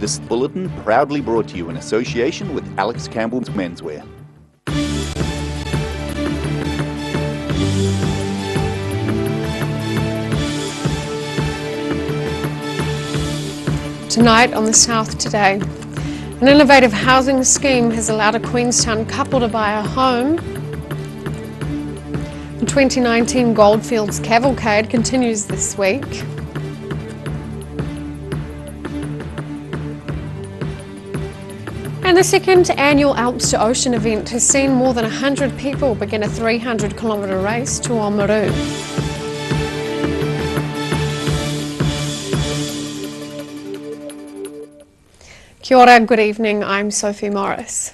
This bulletin proudly brought to you in association with Alex Campbell's Menswear. Tonight on The South Today, an innovative housing scheme has allowed a Queenstown couple to buy a home. The 2019 Goldfields Cavalcade continues this week. And the second annual Alps to Ocean event has seen more than 100 people begin a 300-kilometre race to Oamaru. Kia ora, good evening, I'm Sophie Morris.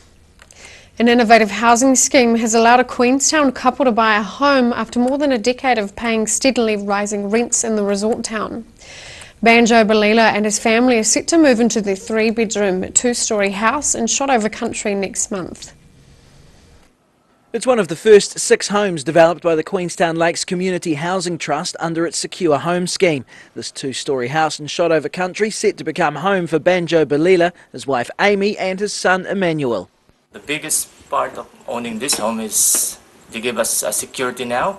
An innovative housing scheme has allowed a Queenstown couple to buy a home after more than a decade of paying steadily rising rents in the resort town. Banjo Balila and his family are set to move into their 3-bedroom, 2-storey house in Shotover Country next month. It's one of the first 6 homes developed by the Queenstown Lakes Community Housing Trust under its Secure Home scheme. This 2-storey house in Shotover Country set to become home for Banjo Balila, his wife Amy and his son Emmanuel. The biggest part of owning this home is to give us a security now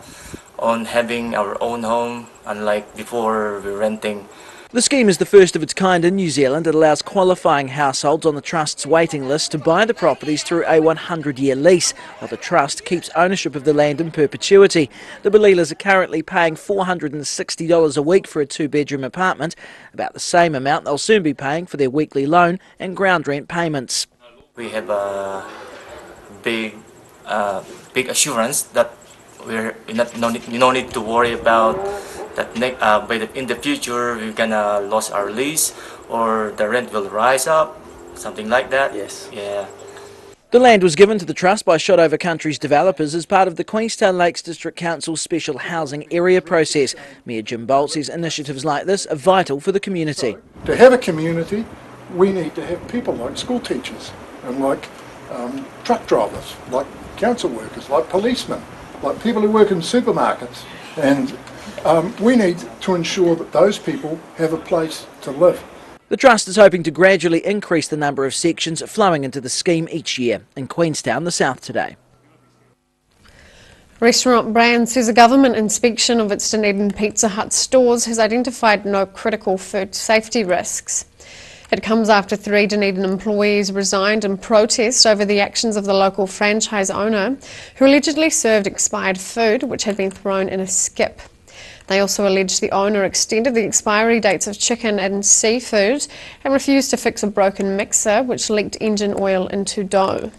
on having our own home, unlike before we're renting. The scheme is the first of its kind in New Zealand. It allows qualifying households on the Trust's waiting list to buy the properties through a 100-year lease, while the Trust keeps ownership of the land in perpetuity. The Balilas are currently paying $460 a week for a 2-bedroom apartment, about the same amount they'll soon be paying for their weekly loan and ground rent payments. We have a big assurance that we no need to worry about that in the future we're gonna lose our lease or the rent will rise up, something like that. Yes. Yeah. The land was given to the Trust by Shotover Country's developers as part of the Queenstown Lakes District Council's special housing area process. Mayor Jim Bolt says initiatives like this are vital for the community. To have a community, we need to have people like school teachers and like truck drivers, like council workers, like policemen, like people who work in supermarkets, and we need to ensure that those people have a place to live. The Trust is hoping to gradually increase the number of sections flowing into the scheme each year. In Queenstown, The South Today. Restaurant Brand says a government inspection of its Dunedin Pizza Hut stores has identified no critical food safety risks. It comes after 3 Dunedin employees resigned in protest over the actions of the local franchise owner, who allegedly served expired food which had been thrown in a skip. They also allege the owner extended the expiry dates of chicken and seafood and refused to fix a broken mixer which leaked engine oil into dough.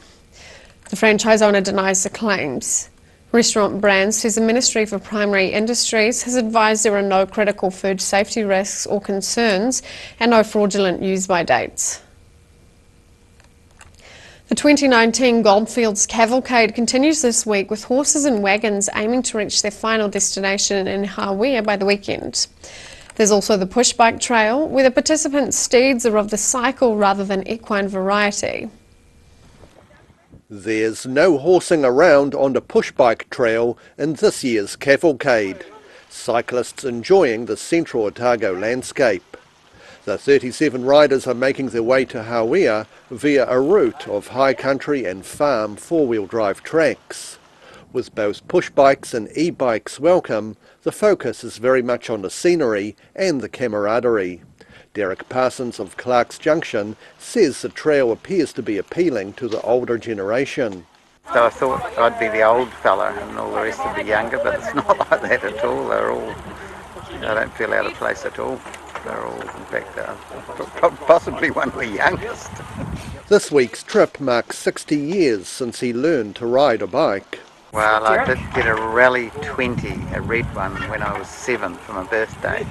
The franchise owner denies the claims. Restaurant Brand says the Ministry for Primary Industries has advised there are no critical food safety risks or concerns and no fraudulent use-by dates. The 2019 Goldfields Cavalcade continues this week with horses and wagons aiming to reach their final destination in Hawea by the weekend. There's also the push bike trail where the participants' steeds are of the cycle rather than equine variety. There's no horsing around on the pushbike trail in this year's cavalcade. Cyclists enjoying the central Otago landscape. The 37 riders are making their way to Hawea via a route of high country and farm 4-wheel drive tracks. With both pushbikes and e-bikes welcome, the focus is very much on the scenery and the camaraderie. Derek Parsons of Clark's Junction says the trail appears to be appealing to the older generation. So I thought I'd be the old fella and all the rest would be younger, but it's not like that at all. I don't feel out of place at all. They're all, in fact, possibly one of the youngest. This week's trip marks 60 years since he learned to ride a bike. Well, I did get a Rally 20, a red one, when I was 7 for my birthday.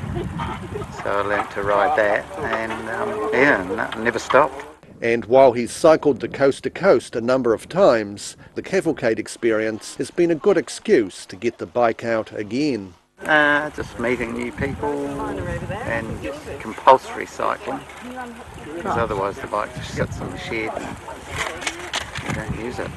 So I learnt to ride that and never stopped. And while he's cycled to coast a number of times, the cavalcade experience has been a good excuse to get the bike out again. Just meeting new people and compulsory cycling, because otherwise the bike just sits in the shed and you don't use it.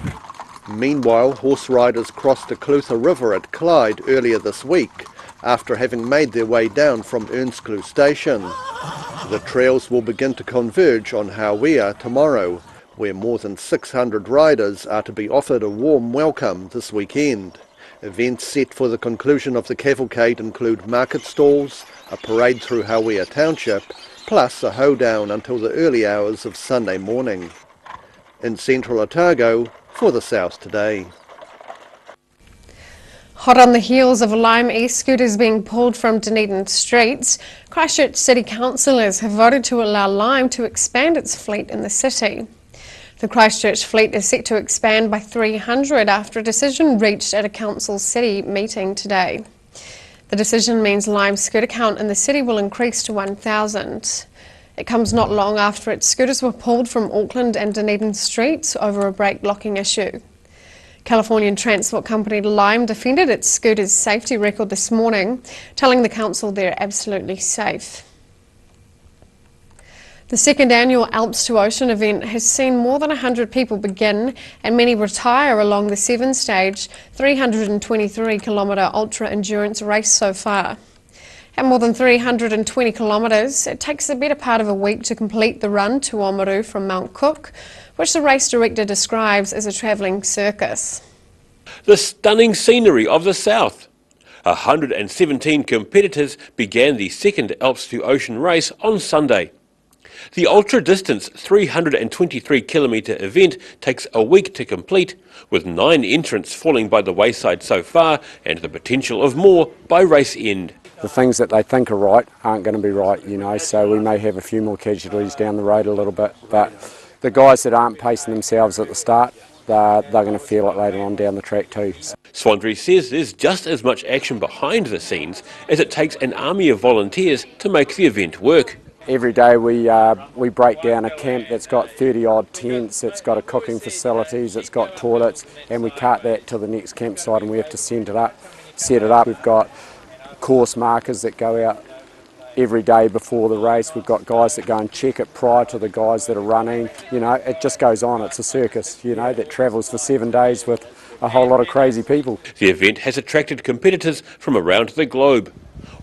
Meanwhile, horse riders crossed the Clutha River at Clyde earlier this week, after having made their way down from Earnscleugh Station. The trails will begin to converge on Hawea tomorrow, where more than 600 riders are to be offered a warm welcome this weekend. Events set for the conclusion of the cavalcade include market stalls, a parade through Hawea Township, plus a hoedown until the early hours of Sunday morning. In central Otago, for the South Today. Hot on the heels of Lime e-scooters being pulled from Dunedin streets, Christchurch City councillors have voted to allow Lime to expand its fleet in the city. The Christchurch fleet is set to expand by 300 after a decision reached at a council city meeting today. The decision means Lime's scooter count in the city will increase to 1,000. It comes not long after its scooters were pulled from Auckland and Dunedin streets over a brake blocking issue. Californian transport company Lime defended its scooter's safety record this morning, telling the council they're absolutely safe. The second annual Alps to Ocean event has seen more than 100 people begin and many retire along the 7-stage, 323-kilometre ultra-endurance race so far. At more than 320 kilometres, it takes the better part of a week to complete the run to Oamaru from Mount Cook, which the race director describes as a travelling circus. The stunning scenery of the south. 117 competitors began the second Alps to Ocean race on Sunday. The ultra-distance 323-kilometre event takes a week to complete, with 9 entrants falling by the wayside so far and the potential of more by race end. The things that they think are right aren't going to be right, you know, so we may have a few more casualties down the road a little bit, but the guys that aren't pacing themselves at the start, they're going to feel it later on down the track too. Swandry says there's just as much action behind the scenes as it takes an army of volunteers to make the event work. Every day we break down a camp that's got 30 odd tents, it's got a cooking facilities, it's got toilets, and we cart that to the next campsite and we have to set it up. We've got course markers that go out every day before the race. We've got guys that go and check it prior to the guys that are running. You know, it just goes on. It's a circus, you know, that travels for 7 days with a whole lot of crazy people. The event has attracted competitors from around the globe.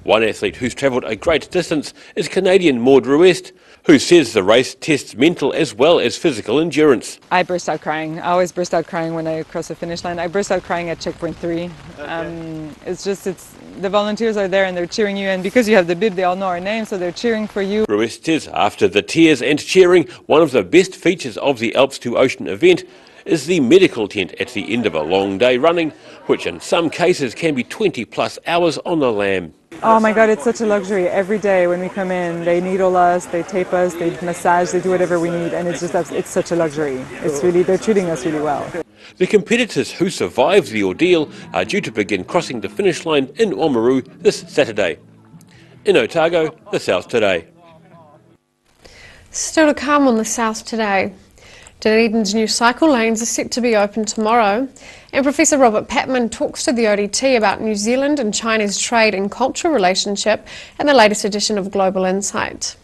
One athlete who's travelled a great distance is Canadian Maud Ruest, who says the race tests mental as well as physical endurance. I burst out crying. I always burst out crying when I cross the finish line. I burst out crying at checkpoint 3. It's the volunteers are there and they're cheering you, and because you have the bib they all know our name, so they're cheering for you. Ruest says after the tears and cheering, one of the best features of the Alps to Ocean event is the medical tent at the end of a long day running, which in some cases can be 20 plus hours on the lam. Oh my God, it's such a luxury. Every day when we come in, they needle us, they tape us, they massage, they do whatever we need, and it's such a luxury. They're treating us really well. The competitors who survive the ordeal are due to begin crossing the finish line in Oamaru this Saturday. In Otago, the South Today. Still to come on the South Today. Dunedin's new cycle lanes are set to be open tomorrow, and Professor Robert Patman talks to the ODT about New Zealand and China's trade and culture relationship in the latest edition of Global Insight.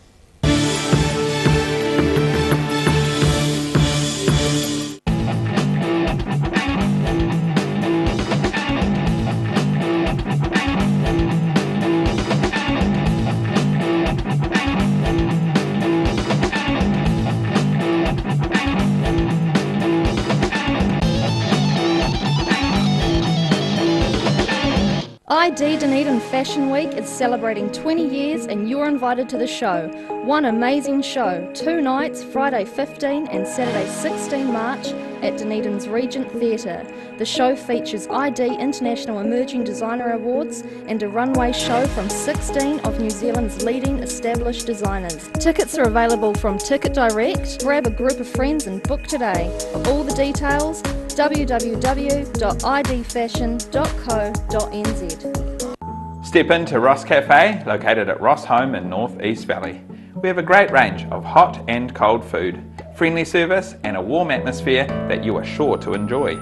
ID Dunedin Fashion Week is celebrating 20 years and you're invited to the show. One amazing show, 2 nights, Friday 15 and Saturday 16 March at Dunedin's Regent Theatre. The show features ID International Emerging Designer Awards and a runway show from 16 of New Zealand's leading established designers. Tickets are available from Ticket Direct. Grab a group of friends and book today. For all the details, www.idfashion.co.nz. Step into Ross Cafe, located at Ross Home in North East Valley. We have a great range of hot and cold food, friendly service and a warm atmosphere that you are sure to enjoy.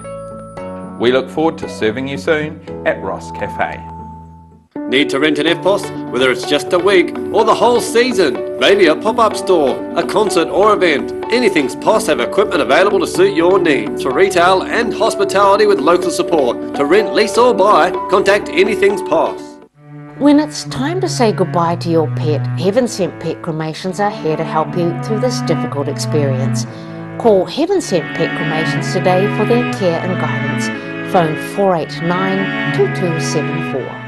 We look forward to serving you soon at Ross Cafe. Need to rent an EFTPOS? Whether it's just a week or the whole season, maybe a pop-up store, a concert or event, Anything's POS have equipment available to suit your needs for retail and hospitality with local support. To rent, lease or buy, contact Anything's POS. When it's time to say goodbye to your pet, Heaven Sent Pet Cremations are here to help you through this difficult experience. Call Heaven Sent Pet Cremations today for their care and guidance. Phone 489 2274.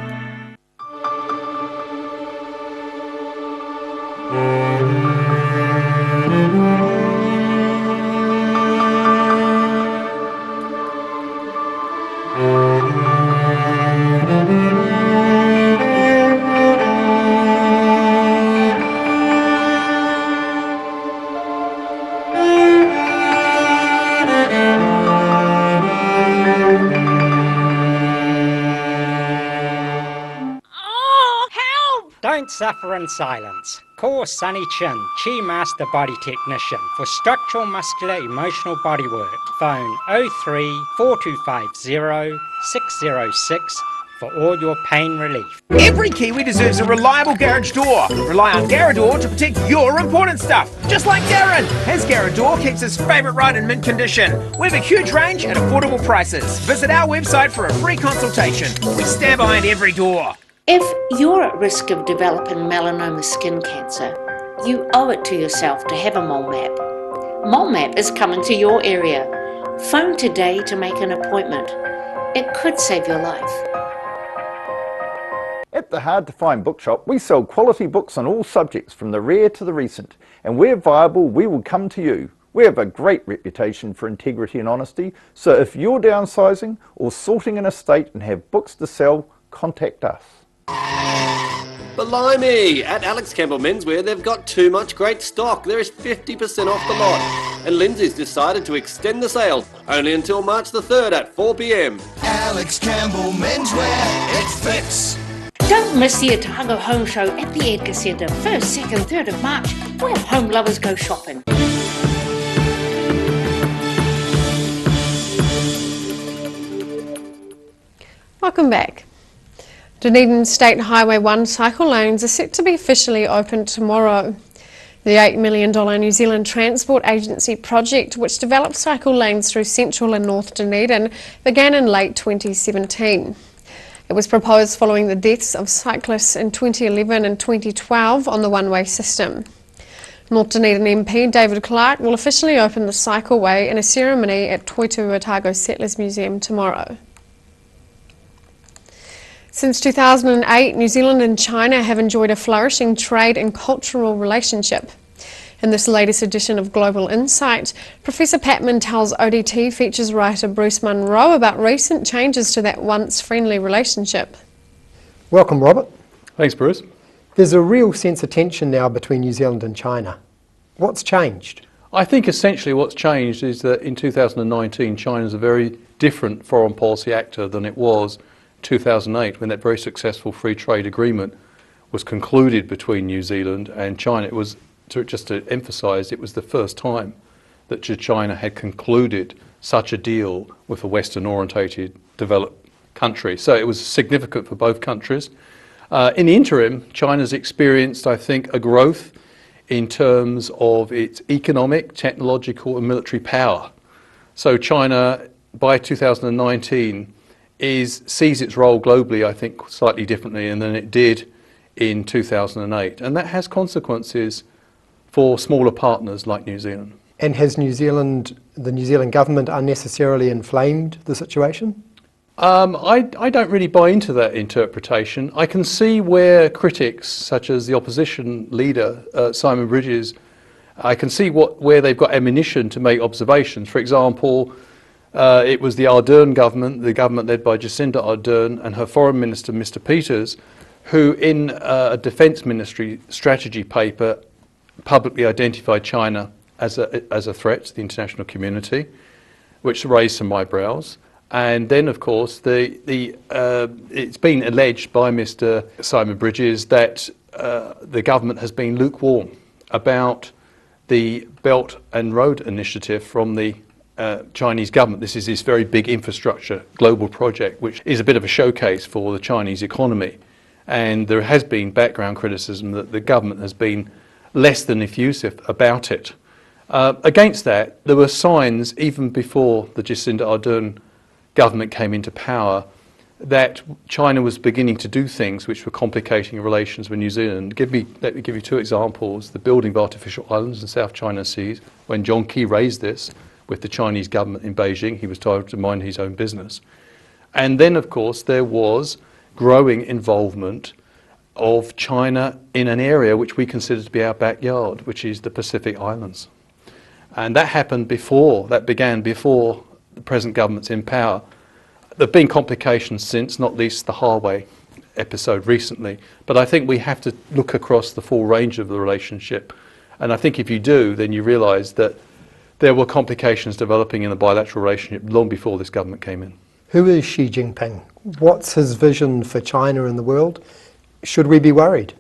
Don't suffer in silence. Call Sunny Chin, Chi Master Body Technician for structural, muscular, emotional bodywork. Phone 03 4250 606 for all your pain relief. Every Kiwi deserves a reliable garage door. Rely on Garrador to protect your important stuff. Just like Darren, his Garrador keeps his favourite ride in mint condition. We have a huge range at affordable prices. Visit our website for a free consultation. We stand behind every door. If you're at risk of developing melanoma skin cancer, you owe it to yourself to have a mole map. Mole map is coming to your area. Phone today to make an appointment. It could save your life. At the Hard to Find Bookshop, we sell quality books on all subjects from the rare to the recent, and where viable, we will come to you. We have a great reputation for integrity and honesty, so if you're downsizing or sorting an estate and have books to sell, contact us. Blimey! At Alex Campbell Menswear, they've got too much great stock. There is 50% off the lot. And Lindsay's decided to extend the sale, only until March the 3rd at 4 p.m. Alex Campbell Menswear, it fits. Don't miss the Otago Home Show at the Edgar Centre, 1st, 2nd, 3rd of March, where home lovers go shopping. Welcome back. Dunedin State Highway 1 cycle lanes are set to be officially opened tomorrow. The $8 million New Zealand Transport Agency project, which developed cycle lanes through central and north Dunedin, began in late 2017. It was proposed following the deaths of cyclists in 2011 and 2012 on the one-way system. North Dunedin MP David Clark will officially open the cycleway in a ceremony at Toitū Otago Settlers Museum tomorrow. Since 2008, New Zealand and China have enjoyed a flourishing trade and cultural relationship. In this latest edition of Global Insight, Professor Patman tells ODT features writer Bruce Munro about recent changes to that once friendly relationship. Welcome, Robert. Thanks, Bruce. There's a real sense of tension now between New Zealand and China. What's changed? I think essentially what's changed is that in 2019, China is a very different foreign policy actor than it was 2008, when that very successful free trade agreement was concluded between New Zealand and China. It was, just to emphasise, it was the first time that China had concluded such a deal with a Western-orientated developed country. So it was significant for both countries. In the interim, China's experienced, I think, a growth in terms of its economic, technological and military power. So China, by 2019, sees its role globally, I think, slightly differently than it did in 2008. And that has consequences for smaller partners like New Zealand. And has the New Zealand government unnecessarily inflamed the situation? I don't really buy into that interpretation. I can see where critics, such as the opposition leader, Simon Bridges, I can see where they've got ammunition to make observations. For example, it was the Ardern government, the government led by Jacinda Ardern and her foreign minister, Mr. Peters, who in a defence ministry strategy paper publicly identified China as a threat to the international community, which raised some eyebrows. And then, of course, it's been alleged by Mr. Simon Bridges that the government has been lukewarm about the Belt and Road Initiative from the Chinese government. This is this very big infrastructure global project, which is a bit of a showcase for the Chinese economy. And there has been background criticism that the government has been less than effusive about it. Against that, there were signs even before the Jacinda Ardern government came into power that China was beginning to do things which were complicating relations with New Zealand. Let me give you two examples. The building of artificial islands in South China Sea. When John Key raised this with the Chinese government in Beijing, he was told to mind his own business. And then, of course, there was growing involvement of China in an area which we consider to be our backyard, which is the Pacific Islands. And that began before the present government's in power. There have been complications since, not least the Huawei episode recently, but I think we have to look across the full range of the relationship. And I think if you do, then you realise that there were complications developing in the bilateral relationship long before this government came in. Who is Xi Jinping? What's his vision for China and the world? Should we be worried?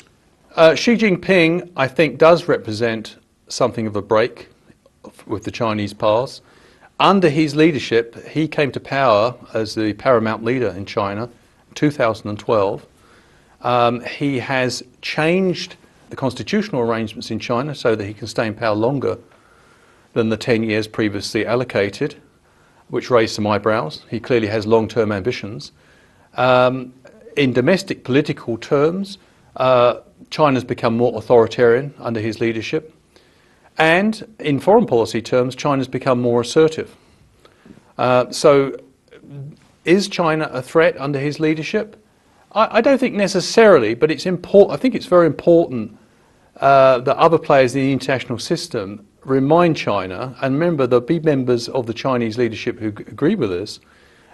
Xi Jinping, I think, does represent something of a break with the Chinese past. Under his leadership, he came to power as the paramount leader in China in 2012. He has changed the constitutional arrangements in China so that he can stay in power longer than the 10 years previously allocated, which raised some eyebrows. He clearly has long-term ambitions. In domestic political terms, China's become more authoritarian under his leadership. And in foreign policy terms, China's become more assertive. So is China a threat under his leadership? I don't think necessarily, but it's important. I think it's very important that other players in the international system remind China, and remember there'll be members of the Chinese leadership who agree with us,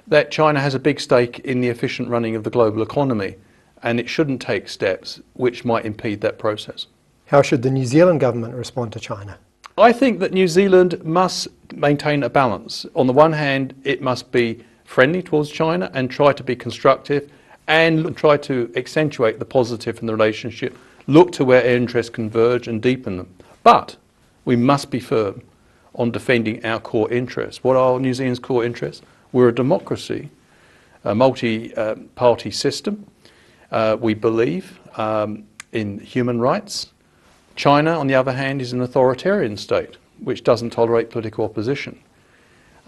that China has a big stake in the efficient running of the global economy, and it shouldn't take steps which might impede that process. How should the New Zealand government respond to China? I think that New Zealand must maintain a balance. On the one hand, it must be friendly towards China and try to be constructive and try to accentuate the positive in the relationship, look to where interests converge and deepen them. But we must be firm on defending our core interests. What are New Zealand's core interests? We're a democracy, a multi-party system. We believe in human rights. China, on the other hand, is an authoritarian state which doesn't tolerate political opposition.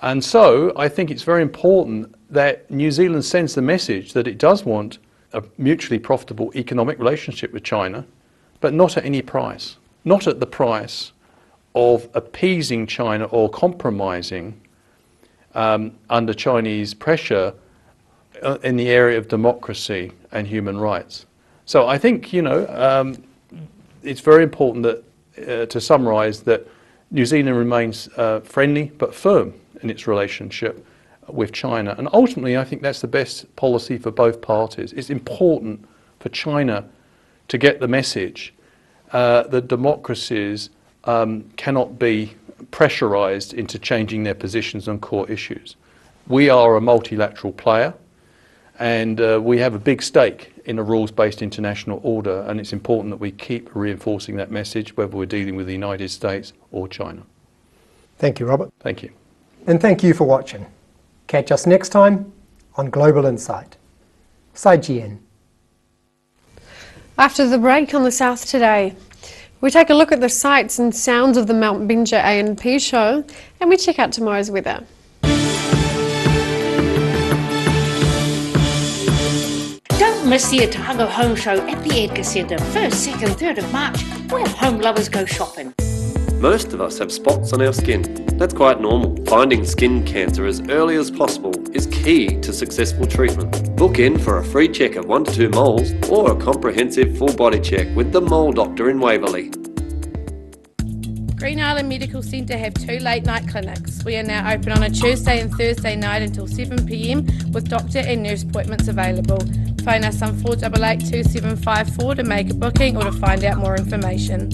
And so I think it's very important that New Zealand sends the message that it does want a mutually profitable economic relationship with China, but not at any price. Not at the price of appeasing China or compromising under Chinese pressure in the area of democracy and human rights. So I think, it's very important that, to summarise, that New Zealand remains friendly but firm in its relationship with China. And ultimately, I think that's the best policy for both parties. It's important for China to get the message that democracies cannot be pressurised into changing their positions on core issues. We are a multilateral player, and we have a big stake in a rules-based international order, and it's important that we keep reinforcing that message, whether we're dealing with the United States or China. Thank you, Robert. Thank you. And thank you for watching. Catch us next time on Global Insight. Sai Jian. After the break on the South Today, we take a look at the sights and sounds of the Mount Binja A&P show, and we check out tomorrow's weather. Don't miss the Otago Home Show at the Edgar Centre, 1st, 2nd, 3rd of March, where home lovers go shopping. Most of us have spots on our skin. That's quite normal. Finding skin cancer as early as possible is key to successful treatment. Book in for a free check of 1 to 2 moles or a comprehensive full body check with the Mole Doctor in Waverley. Green Island Medical Centre have 2 late night clinics. We are now open on a Tuesday and Thursday night until 7 p.m. with doctor and nurse appointments available. Phone us on 488 2754 to make a booking or to find out more information.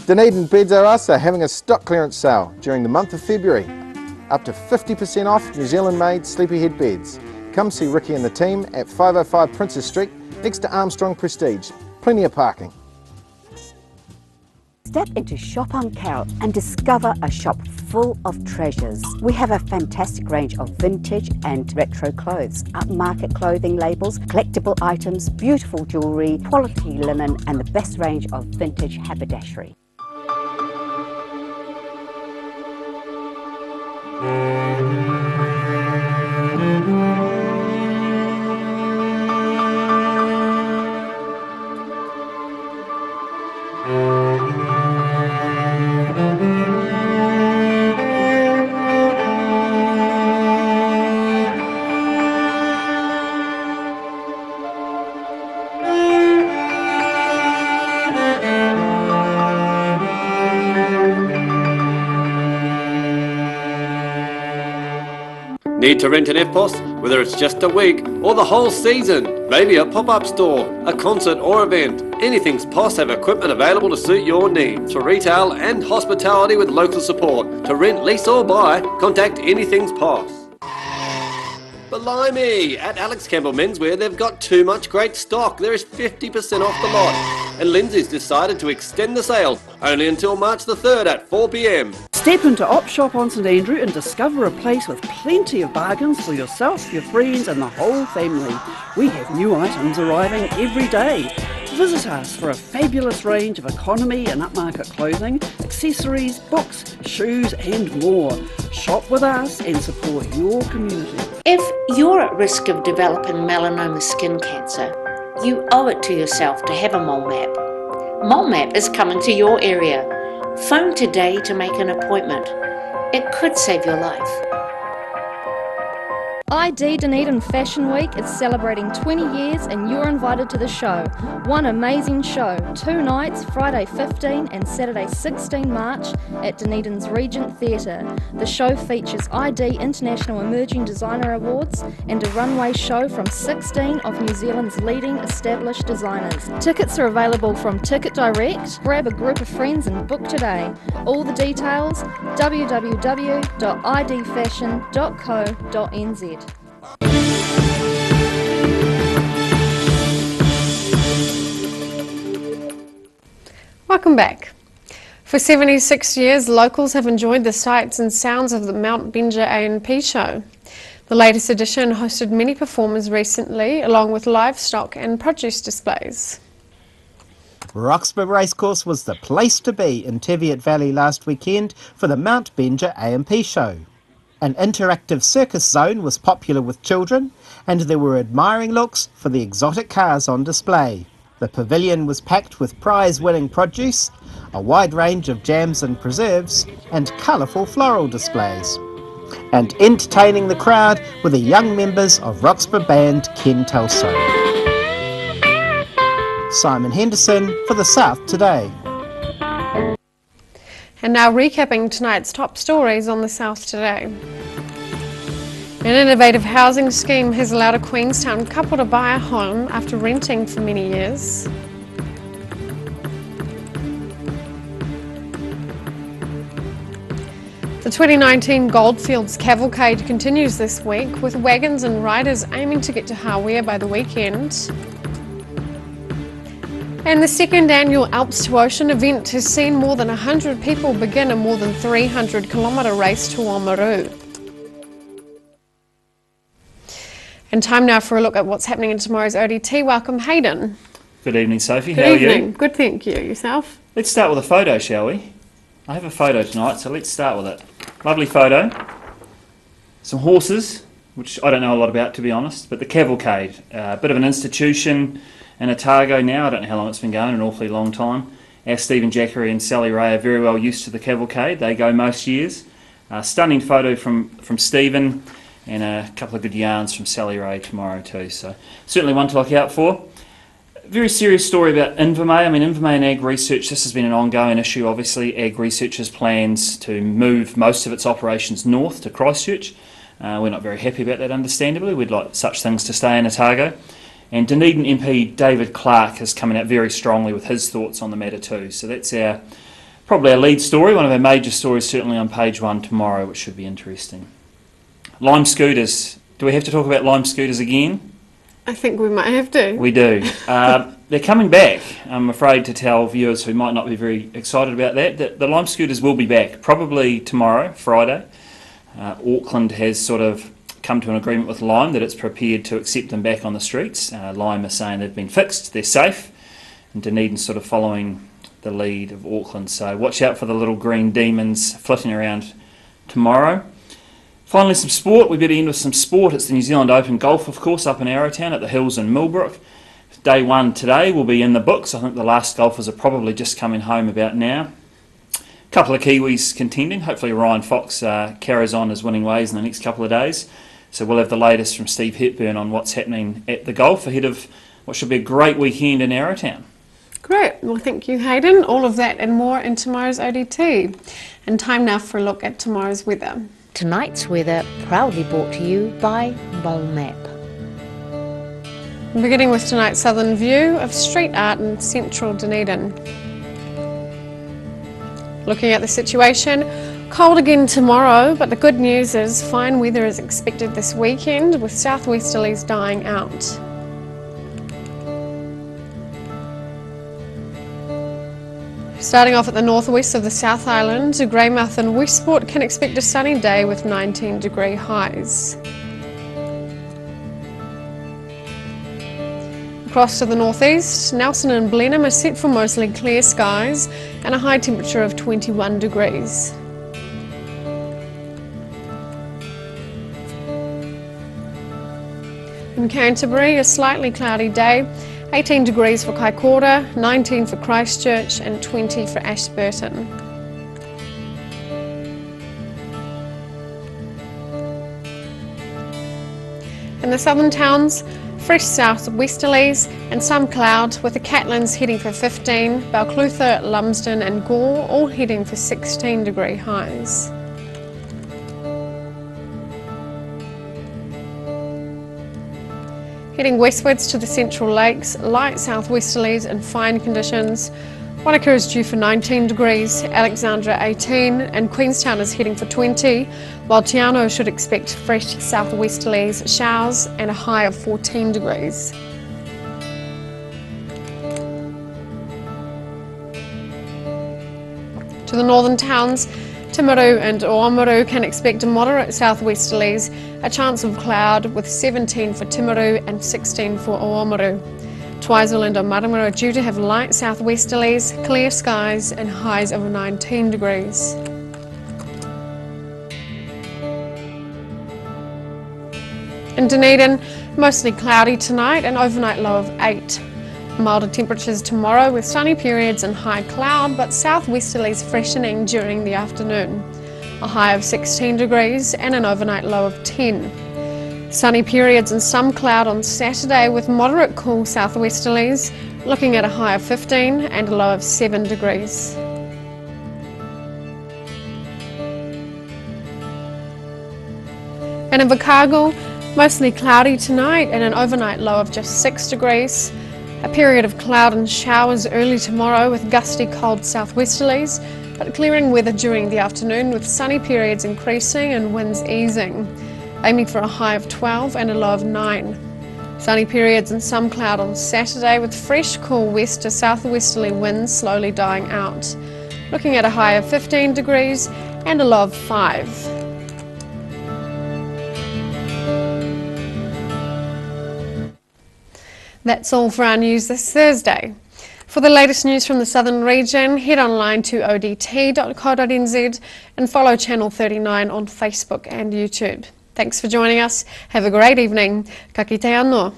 Dunedin Beds R Us are having a stock clearance sale during the month of February. Up to 50% off New Zealand made sleepyhead beds. Come see Ricky and the team at 505 Princess Street next to Armstrong Prestige. Plenty of parking. Step into Shop on Carrot and discover a shop full of treasures. We have a fantastic range of vintage and retro clothes, upmarket clothing labels, collectible items, beautiful jewellery, quality linen and the best range of vintage haberdashery. Need to rent an EFTPOS? Whether it's just a week or the whole season, maybe a pop-up store, a concert or event, Anything's POS have equipment available to suit your needs for retail and hospitality with local support. To rent, lease or buy, contact Anything's POS. Blimey! At Alex Campbell Menswear, they've got too much great stock. There is 50% off the lot. And Lindsay's decided to extend the sale, only until March the 3rd at 4 p.m. Step into Op Shop on St Andrew and discover a place with plenty of bargains for yourself, your friends and the whole family. We have new items arriving every day. Visit us for a fabulous range of economy and upmarket clothing, accessories, books, shoes and more. Shop with us and support your community. If you're at risk of developing melanoma skin cancer, you owe it to yourself to have a mole map. Mole Map is coming to your area. Phone today to make an appointment. It could save your life. ID Dunedin Fashion Week is celebrating 20 years and you're invited to the show. One amazing show, 2 nights, Friday 15 and Saturday 16 March at Dunedin's Regent Theatre. The show features ID International Emerging Designer Awards and a runway show from 16 of New Zealand's leading established designers. Tickets are available from Ticket Direct. Grab a group of friends and book today. All the details, www.idfashion.co.nz. Welcome back. For 76 years, locals have enjoyed the sights and sounds of the Mount Binja A&P show. The latest edition hosted many performers recently, along with livestock and produce displays. Roxburgh Racecourse was the place to be in Teviot Valley last weekend for the Mount Binja A&P show. An interactive circus zone was popular with children, and there were admiring looks for the exotic cars on display. The pavilion was packed with prize-winning produce, a wide range of jams and preserves, and colourful floral displays. And entertaining the crowd were the young members of Roxburgh band Ken Telso. Simon Henderson for the South Today. And now recapping tonight's top stories on the South Today. An innovative housing scheme has allowed a Queenstown couple to buy a home after renting for many years. The 2019 Goldfields Cavalcade continues this week, with wagons and riders aiming to get to Hawea by the weekend. And the second annual Alps to Ocean event has seen more than 100 people begin a more than 300-kilometre race to Oamaru. And time now for a look at what's happening in tomorrow's ODT. Welcome, Hayden. Good evening, Sophie. Good How evening. are you? Good, thank you. Yourself? Let's start with a photo, shall we? I have a photo tonight, so let's start with it. Lovely photo. Some horses, which I don't know a lot about, to be honest, but the Cavalcade, a bit of an institution in Otago now. I don't know how long it's been going, an awfully long time. Our Stephen Jackery and Sally Ray are very well used to the Cavalcade. They go most years. Stunning photo from Stephen, and a couple of good yarns from Sally Ray tomorrow too. So certainly one to look out for. Very serious story about Invermay. I mean, Invermay and Ag Research, this has been an ongoing issue, obviously. Ag Research has plans to move most of its operations north to Christchurch. We're not very happy about that, understandably. We'd like such things to stay in Otago. And Dunedin MP David Clark is coming out very strongly with his thoughts on the matter too. So that's probably our lead story, one of our major stories certainly on page 1 tomorrow, which should be interesting. Lime scooters. Do we have to talk about Lime scooters again? I think we might have to. We do. There They're coming back. I'm afraid to tell viewers who might not be very excited about that the Lime scooters will be back, probably tomorrow, Friday. Auckland has sort of come to an agreement with Lime that it's prepared to accept them back on the streets. Lime is saying they've been fixed, they're safe, and Dunedin's sort of following the lead of Auckland. So watch out for the little green demons flitting around tomorrow. Finally, some sport. We better end with some sport. It's the New Zealand Open Golf, of course, up in Arrowtown at the Hills in Millbrook. Day one today will be in the books. I think the last golfers are probably just coming home about now. A couple of Kiwis contending. Hopefully Ryan Fox carries on his winning ways in the next couple of days. So we'll have the latest from Steve Hepburn on what's happening at the golf ahead of what should be a great weekend in Arrowtown. Great. Well, thank you, Hayden. All of that and more in tomorrow's ODT. And time now for a look at tomorrow's weather. Tonight's weather proudly brought to you by Bolmap. Beginning with tonight's southern view of street art in central Dunedin. Looking at the situation, cold again tomorrow, but the good news is fine weather is expected this weekend with southwesterlies dying out. Starting off at the northwest of the South Island, Greymouth and Westport can expect a sunny day with 19-degree highs. Across to the northeast, Nelson and Blenheim are set for mostly clear skies and a high temperature of 21 degrees. In Canterbury, a slightly cloudy day, 18 degrees for Kaikoura, 19 for Christchurch and 20 for Ashburton. In the southern towns, fresh south-westerlies and some cloud, with the Catlins heading for 15, Balclutha, Lumsden and Gore all heading for 16-degree highs. Heading westwards to the Central Lakes, light southwesterlies and fine conditions. Wanaka is due for 19 degrees, Alexandra 18 and Queenstown is heading for 20, while Te Anau should expect fresh southwesterlies, showers and a high of 14 degrees. To the northern towns, Timaru and Oamaru can expect moderate southwesterlies, a chance of cloud with 17 for Timaru and 16 for Oamaru. Twizel and Omarama are due to have light southwesterlies, clear skies and highs of 19 degrees. In Dunedin, mostly cloudy tonight and overnight low of 8. Milder temperatures tomorrow with sunny periods and high cloud, but southwesterlies freshening during the afternoon. A high of 16 degrees and an overnight low of 10. Sunny periods and some cloud on Saturday with moderate cool southwesterlies, looking at a high of 15 and a low of 7 degrees. And in Invercargill, mostly cloudy tonight and an overnight low of just 6 degrees. A period of cloud and showers early tomorrow with gusty cold southwesterlies, but clearing weather during the afternoon with sunny periods increasing and winds easing. Aiming for a high of 12 and a low of 9. Sunny periods and some cloud on Saturday with fresh cool west to southwesterly winds slowly dying out. Looking at a high of 15 degrees and a low of 5. That's all for our news this Thursday. For the latest news from the southern region, head online to odt.co.nz and follow Channel 39 on Facebook and YouTube. Thanks for joining us. Have a great evening. Ka kite anō.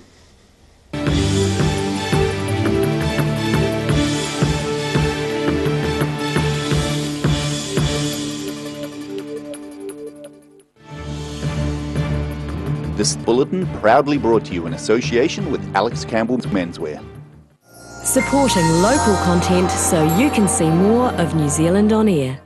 This bulletin proudly brought to you in association with Alex Campbell's Menswear. Supporting local content so you can see more of New Zealand on air.